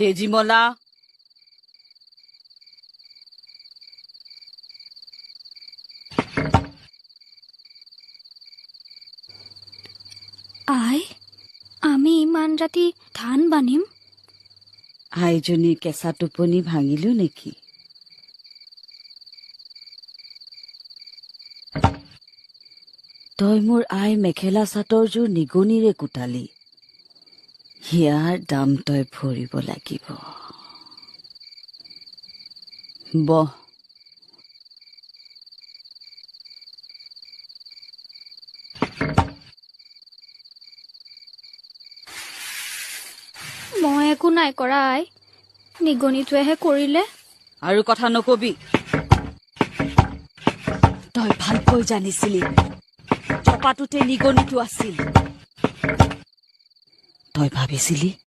তেজীমলা আই আমি ইমান ৰাতি ধান বান্ধিম আইজনীৰ কেঁচা টোপনি ভাঙিলো নেকি তই মোৰ আই মেখেলা চাদৰযোৰ নিগনিৰে কুটালি হিয়াৰ দাম তই ভৰিব লাগিব বহ মই একো নাই কৰা আই নিগনিটোৱেহে কৰিলে আৰু কথা নকবি তই ভালকৈ জানিছিলি টপাটোতে নিগনিটো আছিল তই ভাবিছিলি